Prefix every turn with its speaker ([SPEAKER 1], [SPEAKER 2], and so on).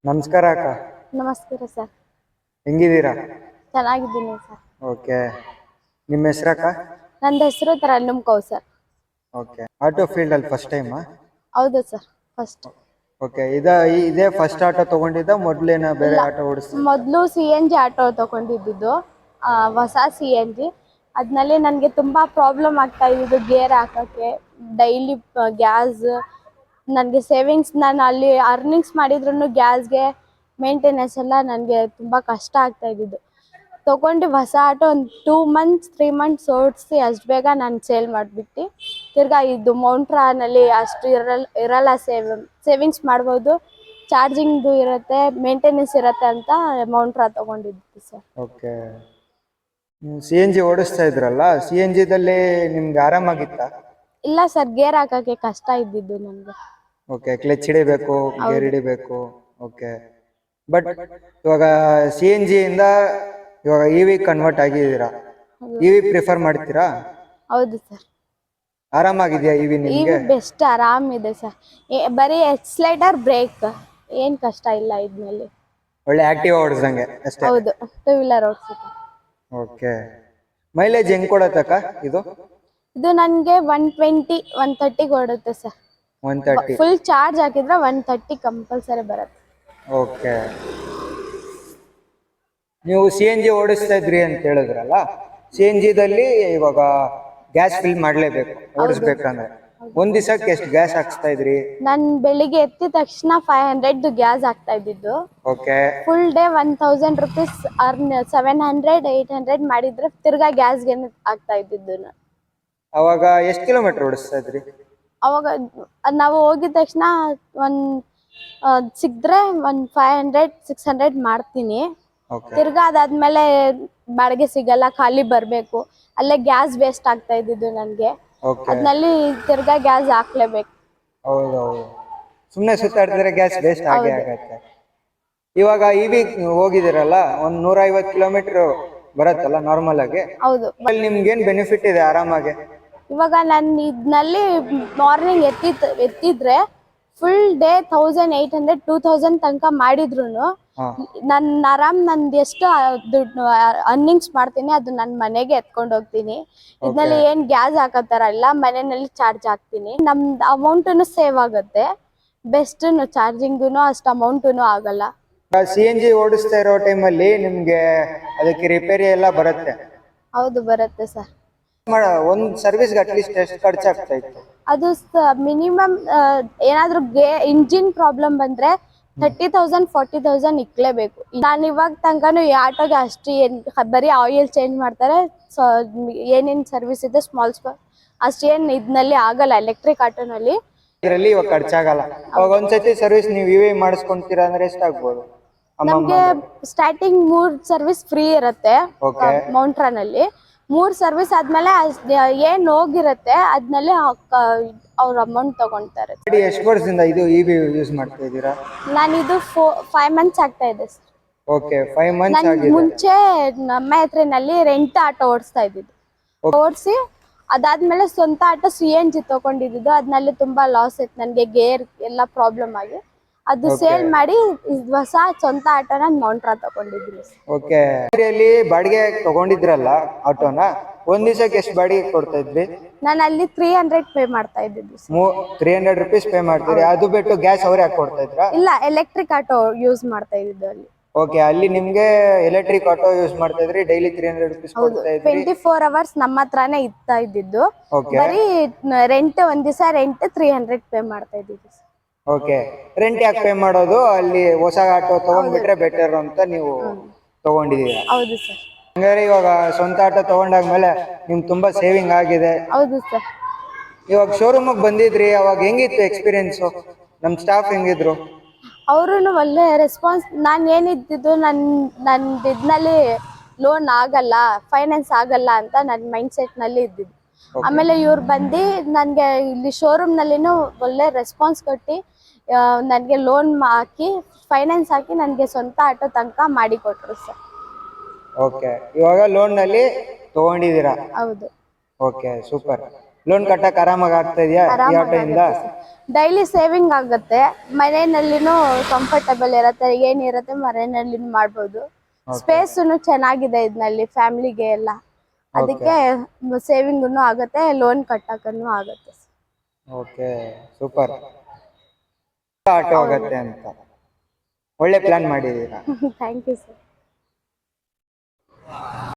[SPEAKER 1] ನಮಸ್ಕಾರ ಅಕ್ಕ.
[SPEAKER 2] ನಮಸ್ಕಾರ ಸರ್.
[SPEAKER 1] ಹೆಂಗಿದ್ದೀರಾ?
[SPEAKER 2] ಚೆನ್ನಾಗಿದ್ದೀನಿ ಸರ್.
[SPEAKER 1] ಓಕೆ. ನಿಮ್ಮ ಹೆಸರಕ್ಕ?
[SPEAKER 2] ನನ್ನ ಹೆಸರು Tarannum Kausar.
[SPEAKER 1] Okay. Auto field ಅಲ್ಲಿ ಫಸ್ಟ್ ಟೈಮಾ?
[SPEAKER 2] ಹೌದು ಸರ್, ಫಸ್ಟ್.
[SPEAKER 1] ಓಕೆ. ಇದೇ ಫಸ್ಟ್ ಆಟೋ ತಗೊಂಡಿದ್ದ ಮೊದಲೇನ ಬೇರೆ
[SPEAKER 2] ಇಲ್ಲ,
[SPEAKER 1] ಆಟೋ ಓಡಿಸ್ತಿದ್ದ?
[SPEAKER 2] ಮೊದಲು CNG ಆಟೋ ತಗೊಂಡಿದ್ದು, ಹೊಸ CNG. ಅದ್ನಲ್ಲಿ ನನಗೆ ತುಂಬ ಪ್ರಾಬ್ಲಮ್ ಆಗ್ತಾ ಇದ್ದು ಗೇರ್ ಹಾಕೋಕ್ಕೆ, ಡೈಲಿ ಗ್ಯಾಸ್, ನನಗೆ ಸೇವಿಂಗ್ಸ್, ನಾನು ಅಲ್ಲಿ ಅರ್ನಿಂಗ್ಸ್ ಮಾಡಿದ್ರು ಗ್ಯಾಸ್ಗೆ ಮೇಂಟೆನೆನ್ಸ್ ಎಲ್ಲ ನನಗೆ ತುಂಬ ಕಷ್ಟ ಆಗ್ತಾ ಇದ್ದಿದ್ದು. ತೊಗೊಂಡು ಹೊಸ ಆಟೋ ಒಂದು 2 ಮಂತ್ಸ್ 3 ಮಂತ್ಸ್ ಓಡಿಸಿ ಅಷ್ಟು ಬೇಗ ನಾನು ಸೇಲ್ ಮಾಡಿಬಿಟ್ಟು, ತಿರ್ಗಾ ಇದು ಮೌಂಟ್ರಾನಲ್ಲಿ ಅಷ್ಟು ಇರಲ್ಲ ಸೇವಿಂಗ್ಸ್ ಮಾಡ್ಬೋದು, ಚಾರ್ಜಿಂಗ್ದು ಇರುತ್ತೆ, ಮೇಂಟೆನೆನ್ಸ್ ಇರುತ್ತೆ ಅಂತ ಮೌಂಟ್ರಾ ತೊಗೊಂಡಿದ್ದು ಸರ್.
[SPEAKER 1] ಓಕೆ. CNG ಓಡಿಸ್ತಾ ಇದ್ರಲ್ಲ, CNGದಲ್ಲಿ ನಿಮ್ಗೆ ಆರಾಮಾಗಿತ್ತಾ?
[SPEAKER 2] ಇಲ್ಲ ಸರ್, ಗೇರ್ ಹಾಕೋಕ್ಕೆ ಕಷ್ಟ ಇದ್ದಿದ್ದು ನನಗೆ.
[SPEAKER 1] ಓಕೆ. ಕ್ಲಚ್ ಹಿಡಿಬೇಕು, ಗೇರ್
[SPEAKER 2] ಹೌದು.
[SPEAKER 1] ಹಿಡಿಬೇಕು. ಓಕೆ. ಬಟ್ ಇವಾಗ CNG ಇಂದ ಇವಾಗ EV ಕನ್ವರ್ಟ್ ಆಗಿದ್ದೀರಾ, EV ಪ್ರಿಫರ್ ಮಾಡ್ತೀರಾ?
[SPEAKER 2] ಹೌದು ಸರ್.
[SPEAKER 1] ಆರಾಮಾಗಿದೆಯಾ EV ನಿಮಗೆ?
[SPEAKER 2] ಬೆಸ್ಟ್, ಆರಾಮಿದೆ ಸರ್. ಬರೀ ಎಕ್ಸ್ಲೈಟರ್, ಬ್ರೇಕ್, ಏನು ಕಷ್ಟ ಇಲ್ಲ ಇದ್ರಲ್ಲಿ.
[SPEAKER 1] ಒಳ್ಳೆ ಆಕ್ಟಿವ್ ಓಡಿಸ್ದಂಗೆ ಅಷ್ಟೇ.
[SPEAKER 2] ಹೌದು, 2 ವೀಲರ್ ಓಡಿಸುತ್ತೆ.
[SPEAKER 1] ಓಕೆ. ಮೈಲೇಜ್ ಹೆಂಗ್ ಕೊಡತ್ತಕ್ಕ ಇದು?
[SPEAKER 2] ಇದು ನನಗೆ 120 130 ಕೊಡುತ್ತೆ ಸರ್.
[SPEAKER 1] 130.
[SPEAKER 2] ಫುಲ್ ಚಾರ್ಜ್ ಹಾಕಿದ್ರೆ 130 ಕಂಪಲ್ಸರಿ ಬರುತ್ತೆ.
[SPEAKER 1] ಓಕೆ. ನೀವು CNG ಓಡಿಸ್ತಾ ಇದ್ರಿ ಅಂತ ಹೇಳಿದ್ರಲ್ಲ, CNGದಲ್ಲಿ ಇವಾಗ ಗ್ಯಾಸ್ ಫಿಲ್ ಮಾಡಲೇಬೇಕು ಓಡಿಸ್ಬೇಕಂದ್ರೆ. ಒಂದ್ ದಿವಸಕ್ಕೆ ಎಷ್ಟು ಗ್ಯಾಸ್ ಹಾಕ್ಸ್ತಾ ಇದ್ರಿ?
[SPEAKER 2] ನಾನು ಬೆಳಿಗ್ಗೆ ಎತ್ತಿದ ತಕ್ಷಣ 500 ಗ್ಯಾಸ್ ಹಾಕ್ತಾ ಇದ್ದಿದ್ದು.
[SPEAKER 1] Okay.
[SPEAKER 2] Full day 1000 rupees earn 700 800 ಮಾಡಿದ್ರೆ ತಿರ್ಗಾ ಗ್ಯಾಸ್ಗೆ ಆಗ್ತಾ ಇದ್ದಿದ್ದು ನಾನು.
[SPEAKER 1] ಅವಾಗ ಎಷ್ಟು ಕಿಲೋಮೀಟರ್ ಓಡಿಸ್ತಾ ಇದ್ರಿ?
[SPEAKER 2] ಅವಾಗ ನಾವು ಹೋಗಿದ ತಕ್ಷಣ ಸಿಕ್ಕಿದ್ರೆ 500 600 ಮಾಡ್ತೀನಿ. ತಿರ್ಗಾ ಅದಾದ್ಮೇಲೆ ಬಾಡಿಗೆ ಸಿಗಲ್ಲ, ಖಾಲಿ ಬರಬೇಕು, ಅಲ್ಲೇ ಗ್ಯಾಸ್ ವೇಸ್ಟ್ ಆಗ್ತಾ ಇದ್ದಿದ್ದು ನನಗೆ. ಅದ್ನಲ್ಲಿ ತಿರ್ಗಾ ಗ್ಯಾಸ್ ಹಾಕ್ಲೇಬೇಕು.
[SPEAKER 1] ಹೌದೌದು, ಸುಮ್ಮನೆ ಸುತ್ತಾಡ್ತಿದ್ರೆ ಗ್ಯಾಸ್ ವೇಸ್ಟ್ ಆಗೇ ಆಗತ್ತೆ. ಇವಾಗ EV ಹೋಗಿದಿರಲ್ಲ, ಒಂದು 150 ಕಿಲೋಮೀಟರ್ ಬರತ್ತಲ್ಲ ನಾರ್ಮಲ್ ಆಗಿ.
[SPEAKER 2] ಹೌದು.
[SPEAKER 1] ಅಲ್ಲಿ ನಿಮ್ಗೇನ್ ಬೆನಿಫಿಟ್ ಇದೆ ಆರಾಮಾಗಿ?
[SPEAKER 2] ಇವಾಗ ನಾನು ಇದನ್ನಲ್ಲಿ ಮಾರ್ನಿಂಗ್ ಎತ್ತಿದ್ರೆ ಫುಲ್ ಡೇ 1800 2000 ತನಕ ಮಾಡಿದ್ರು ನನ್ನ ಆರಾಮ್, ನಂದು ಎಷ್ಟು ದುಡ್ಡು ಅರ್ನಿಂಗ್ಸ್ ಮಾಡ್ತೀನಿ ಅದು ನನ್ನ ಮನೆಗೆ ಎತ್ಕೊಂಡು ಹೋಗ್ತೀನಿ. ಇದರಲ್ಲಿ ಏನು ಗ್ಯಾಸ್ ಹಾಕೋತಾರಲ್ಲ, ಮನೆಯಲ್ಲಿ ಚಾರ್ಜ್ ಹಾಕ್ತೀನಿ, ನಮ್ದು ಅಮೌಂಟೂ ಸೇವ್ ಆಗುತ್ತೆ. ಬೆಸ್ಟ್, ಚಾರ್ಜಿಂಗೂ ಅಷ್ಟು ಅಮೌಂಟೂ ಆಗಲ್ಲ.
[SPEAKER 1] CNG ಓಡಿಸ್ತಾ ಇರೋ ಟೈಮಲ್ಲಿ ನಿಮ್ಗೆ ಅದಕ್ಕೆ ರಿಪೇರಿ ಎಲ್ಲ ಬರುತ್ತೆ?
[SPEAKER 2] ಹೌದು, ಬರುತ್ತೆ ಸರ್.
[SPEAKER 1] ಒಂದು ಸರ್ವಿಸ್ಗೆ ಅಟ್ಲೀಸ್ಟ್ ಎಷ್ಟು ಖರ್ಚಾಗ್ತಾ ಇತ್ತು?
[SPEAKER 2] ಅದು ಮಿನಿಮಮ್ ಏನಾದರೂ ಇಂಜಿನ್ ಪ್ರಾಬ್ಲಮ್ ಬಂದರೆ 30,000 40,000 ಇಕ್ಲೇಬೇಕು. ನಾನು ಇವಾಗ ತನಕನೂ ಈ ಆಟೋಗೆ ಅಷ್ಟು ಬರೀ ಆಯಿಲ್ ಚೇಂಜ್ ಮಾಡ್ತಾರೆ, ಏನೇನು ಸರ್ವಿಸ್ ಇದೆ ಸ್ಮಾಲ್ ಅಷ್ಟೇನು ಇದರಲ್ಲಿ ಆಗಲ್ಲ ಎಲೆಕ್ಟ್ರಿಕ್ ಆಟೋನಲ್ಲಿ.
[SPEAKER 1] ಇದರಲ್ಲಿ ಇವಾಗ ಖರ್ಚಾಗಲ್ಲ. ಅವಾಗ ಒಂದ್ಸತಿ ಸರ್ವಿಸ್ ನೀವು EV ಮಾಡಿಸ್ಕೊಂತೀರಾ ಅಂದ್ರೆ ಎಷ್ಟಾಗ್ಬೋದು?
[SPEAKER 2] ನಮಗೆ ಸ್ಟಾರ್ಟಿಂಗ್ 3 ಸರ್ವಿಸ್ ಫ್ರೀ ಇರುತ್ತೆ ಮೌಂಟ್ರಾನಲ್ಲಿ. 3 ಸರ್ವಿಸ್ ಆದ್ಮೇಲೆ ಏನು ಹೋಗಿರುತ್ತೆ ಅದ್ನಲ್ಲಿ ಅವ್ರ ಅಮೌಂಟ್ ತಗೊಳ್ತಾರೆ.
[SPEAKER 1] ಎಷ್ಟು ವರ್ಷದಿಂದ ಇದು EV ಯೂಸ್ ಮಾಡ್ತಾ ಇದ್ದೀರಾ?
[SPEAKER 2] ನಾನು ಇದು 5 ಮಂತ್ಸ್ ಆಗ್ತಾ ಇದೆ ಸರ್.
[SPEAKER 1] ಓಕೆ, 5 ಮಂತ್ಸ್
[SPEAKER 2] ನಾನು
[SPEAKER 1] ಆಗಿದೆ.
[SPEAKER 2] ಮುಂಚೆ ನಮ್ಮ ಹೆಸರಿನಲ್ಲಿ ರೆಂಟ್ ಆಟೋ ಓಡಿಸ್ತಾ ಇದ್ದಿದ್ದು. ಓಡಿಸಿ ಅದಾದ್ಮೇಲೆ ಸ್ವಂತ ಆಟೋ CNG ತಗೊಂಡಿದ್ದು. ಅದ್ನಲ್ಲಿ ತುಂಬಾ ಲಾಸ್ ಇತ್ತು ನನಗೆ, ಗೇರ್ ಎಲ್ಲ ಪ್ರಾಬ್ಲಮ್ ಆಗಿ ಅದು ಸೇಲ್ ಮಾಡಿ ಹೊಸ ಸ್ವಂತ ಆಟೋನ ಮೌಂಟ್ರಾ ತಗೊಂಡಿದ್ದೀನಿ.
[SPEAKER 1] ಓಕೆ. ಬಾಡಿಗೆ ತಗೊಂಡಿದ್ರಲ್ಲ ಆಟೋನ, ಒಂದ್ ದಿವಸಕ್ಕೆ ಎಷ್ಟು ಬಾಡಿಗೆ ಕೊಡ್ತಾ ಇದ್ರಿ?
[SPEAKER 2] ನಾನು ಅಲ್ಲಿ 300 ಪೇ ಮಾಡ್ತಾ ಇದ್ದಿದ್ದು.
[SPEAKER 1] 300 ರೂಪೀಸ್ ಪೇ ಮಾಡ್ತೀರಿ? ಅದು ಬಿಟ್ಟು ಗ್ಯಾಸ್ ಅವರೇ ಹಾಕಿ ಕೊಡ್ತಾ ಇದ್ರಾ?
[SPEAKER 2] ಇಲ್ಲ, ಎಲೆಕ್ಟ್ರಿಕ್ ಆಟೋ ಯೂಸ್ ಮಾಡ್ತಾ ಇದ್ದಿದ್ದು ಅಲ್ಲಿ.
[SPEAKER 1] ಓಕೆ. ಅಲ್ಲಿ ನಿಮ್ಗೆ ಎಲೆಕ್ಟ್ರಿಕ್ ಆಟೋ ಯೂಸ್ ಮಾಡ್ತಾ ಇದ್ರಿ, ಡೈಲಿ 300 ರೂಪೀಸ್ ಕೊಡ್ತಾ ಇದ್ರಿ.
[SPEAKER 2] 24 hours ನಮ್ಮ ಹತ್ರನೇ ಇರ್ತಾ ಇದ್ದಿದ್ದು. ಬರೀ ರೆಂಟ್, ಒಂದ್ ದಿವಸ ರೆಂಟ್ 300 ಪೇ ಮಾಡ್ತಾ ಇದ್ದಿದ್ದು.
[SPEAKER 1] ಓಕೆ. ರೆಂಟ್ ಯಾಕೆ ಪೇ ಮಾಡೋದು? ಅಲ್ಲಿ ಹೊಸ ಆಟೋ ತಗೊಂಡ್ಬಿಟ್ರೆ ಬೆಟರ್ ಅಂತ ನೀವು ತಗೊಂಡಿದ್ದೀರಾ?
[SPEAKER 2] ಹೌದು ಸರ್.
[SPEAKER 1] ಹಂಗಾರೆ ಇವಾಗ ಸ್ವಂತ ಆಟೋ ತಗೊಂಡಾದ್ಮೇಲೆ ನಿಮ್ಗೆ ತುಂಬಾ ಸೇವಿಂಗ್ ಆಗಿದೆ?
[SPEAKER 2] ಹೌದು ಸರ್.
[SPEAKER 1] ಇವಾಗ ಶೋರೂಮಿಗೆ ಬಂದಿದ್ರಿ, ಅವಾಗ ಹೆಂಗಿತ್ತು ಎಕ್ಸ್ಪೀರಿಯನ್ಸು? ನಮ್ಮ ಸ್ಟಾಫ್ ಹೆಂಗಿದ್ರು?
[SPEAKER 2] ಅವರು ಒಳ್ಳೆ ರೆಸ್ಪಾನ್ಸ್. ನಾನು ಏನಿದ್ದು ನನ್ನ ಇದರಲ್ಲಿ ಲೋನ್ ಆಗಲ್ಲ, ಫೈನಾನ್ಸ್ ಆಗಲ್ಲ ಅಂತ ನನ್ನ ಮೈಂಡ್ ಸೆಟ್ನಲ್ಲಿ ಇದ್ದಿದ್ದು. ಆಮೇಲೆ ಇವ್ರು ಬಂದು ನನಗೆ ಇಲ್ಲಿ ಶೋರೂಮ್ನಲ್ಲಿನೂ ಒಳ್ಳೆ ರೆಸ್ಪಾನ್ಸ್ ಕೊಟ್ಟು ನನಗೆ ಲೋನ್ ಹಾಕಿ, ಫೈನಾನ್ಸ್ ಹಾಕಿ ನನಗೆ ಸ್ವಂತ ಆಟೋ ತನಕ ಮಾಡಿಕೊಟ್ರು ಸರ್.
[SPEAKER 1] ಓಕೆ. ಇವಾಗ ಲೋನ್ನಲ್ಲಿ ತಗೊಂಡಿದ್ದೀರಾ?
[SPEAKER 2] ಹೌದು.
[SPEAKER 1] Okay, super. ಲೋನ್ ಕಟ್ಟಕ್ ಆರಾಮಾಗಿ ಆಗ್ತಾ ಇದೆಯಾ ಈ ಆಟೋಯಿಂದ?
[SPEAKER 2] ಡೈಲಿ ಸೇವಿಂಗ್ ಆಗುತ್ತೆ, ಮನೆಯಲ್ಲಿನೂ ಕಂಫರ್ಟಬಲ್ ಇರುತ್ತೆ, ಏನಿರುತ್ತೆ ಮನೆಯಲ್ಲಿನೂ ಮಾಡ್ಬೋದು. ಸ್ಪೇಸು ಚೆನ್ನಾಗಿದೆ ಇದ್ನಲ್ಲಿ ಫ್ಯಾಮಿಲಿಗೆ ಎಲ್ಲ, ಅದಕ್ಕೆ ಸೇವಿಂಗು ಆಗುತ್ತೆ, ಲೋನ್ ಕಟ್ಟಕ್ಕೂ ಆಗುತ್ತೆ.
[SPEAKER 1] Okay, super. ಆಟೋ ಆಗುತ್ತೆ ಅಂತ ಒಳ್ಳೆ ಪ್ಲಾನ್ ಮಾಡಿದೀರಾ.
[SPEAKER 2] Thank you sir.